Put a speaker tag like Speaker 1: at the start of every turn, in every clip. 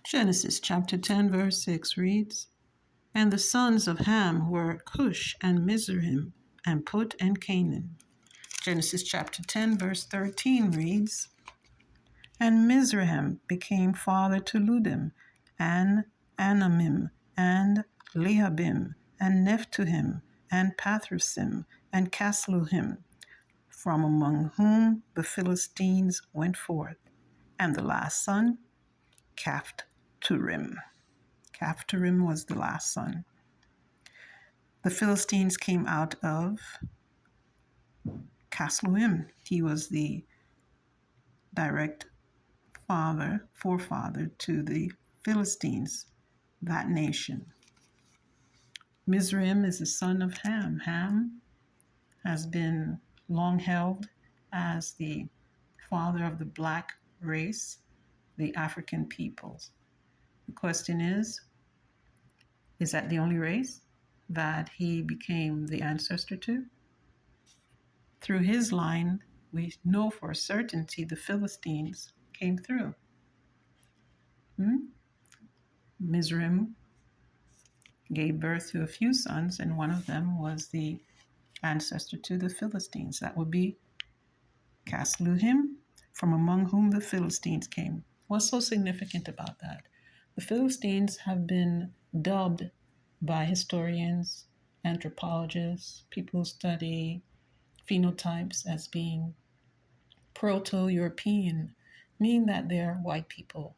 Speaker 1: Genesis chapter 10 verse 6 reads, And the sons of Ham were Cush and Mizraim and Put and Canaan. Genesis chapter 10 verse 13 reads, And Mizraim became father to Ludim and Anamim and Lehabim and Nephtuhim and Pathrusim and Casluhim, from among whom the Philistines went forth. And the last son, Caphturim. Caphturim was the last son. The Philistines came out of Casluhim. He was the direct forefather to the Philistines, that nation. Mizraim is the son of Ham. Ham has been long held as the father of the black race, the African peoples. The question is that the only race that he became the ancestor to? Through his line, we know for certainty the Philistines came through. Mizraim gave birth to a few sons, and one of them was the ancestor to the Philistines. That would be Casluhim, from among whom the Philistines came. What's so significant about that? The Philistines have been dubbed by historians, anthropologists, people who study phenotypes as being Proto-European, meaning that they're white people.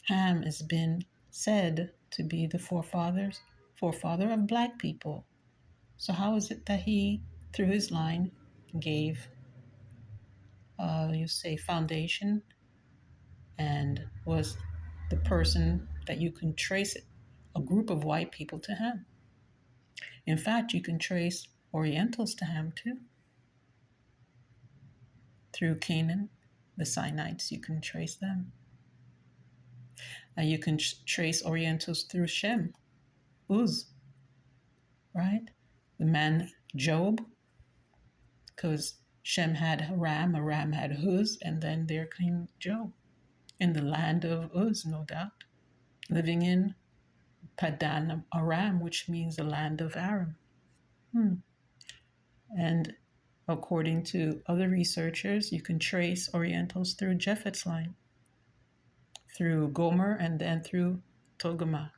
Speaker 1: Ham has been said to be the forefather of black people. So how is it that he, through his line, gave, foundation and was the person that you can trace a group of white people to Ham? In fact, you can trace Orientals to Ham too. Through Canaan, the Sinites, you can trace them. You can trace Orientals through Shem, Uz, right? The man Job, because Shem had Ram, Aram had Uz, and then there came Job in the land of Uz, no doubt, living in Padan Aram, which means the land of Aram. And according to other researchers, you can trace Orientals through Japheth's line, through Gomer, and then through Togarmah.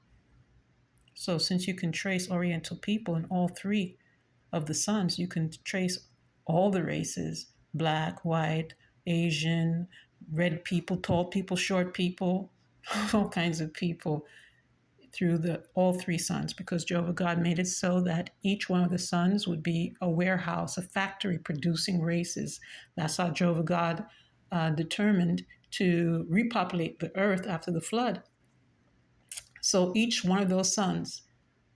Speaker 1: So since you can trace Oriental people in all three of the sons, you can trace all the races: black, white, Asian, red people, tall people, short people, all kinds of people, through all three sons, because Jehovah God made it so that each one of the sons would be a warehouse, a factory producing races. That's how Jehovah God determined to repopulate the earth after the flood. So each one of those sons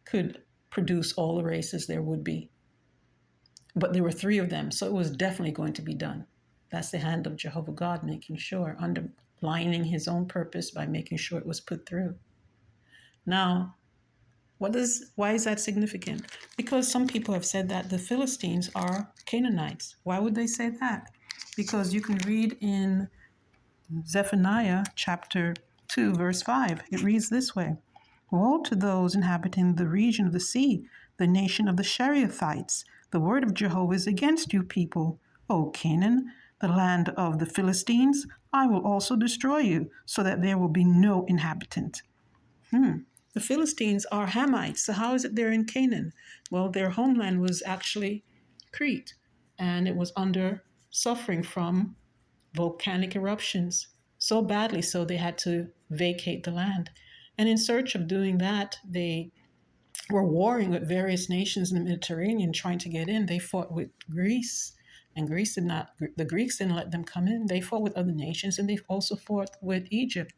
Speaker 1: could produce all the races there would be. But there were three of them, so it was definitely going to be done. That's the hand of Jehovah God, making sure, underlining his own purpose by making sure it was put through. Now, why is that significant? Because some people have said that the Philistines are Canaanites. Why would they say that? Because you can read in Zephaniah chapter 2, verse 5. It reads this way: Woe to those inhabiting the region of the sea, the nation of the Sherefites. The word of Jehovah is against you people, O Canaan, the land of the Philistines. I will also destroy you, so that there will be no inhabitant. The Philistines are Hamites. So how is it they're in Canaan? Well, their homeland was actually Crete, and it was suffering from volcanic eruptions, so badly so they had to vacate the land. And in search of doing that, they were warring with various nations in the Mediterranean, trying to get in. They fought with Greece, and the Greeks didn't let them come in. They fought with other nations, and they also fought with Egypt.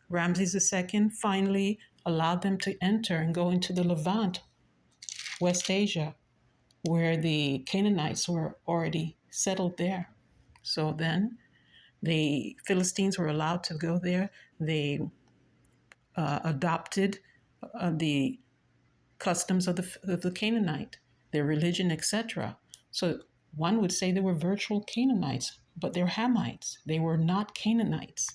Speaker 1: Ramses II finally allowed them to enter and go into the Levant, West Asia, where the Canaanites were already settled there. So then the Philistines were allowed to go there. They adopted the customs of the Canaanite, their religion, etc. So one would say they were virtual Canaanites, but they're Hamites. They were not Canaanites.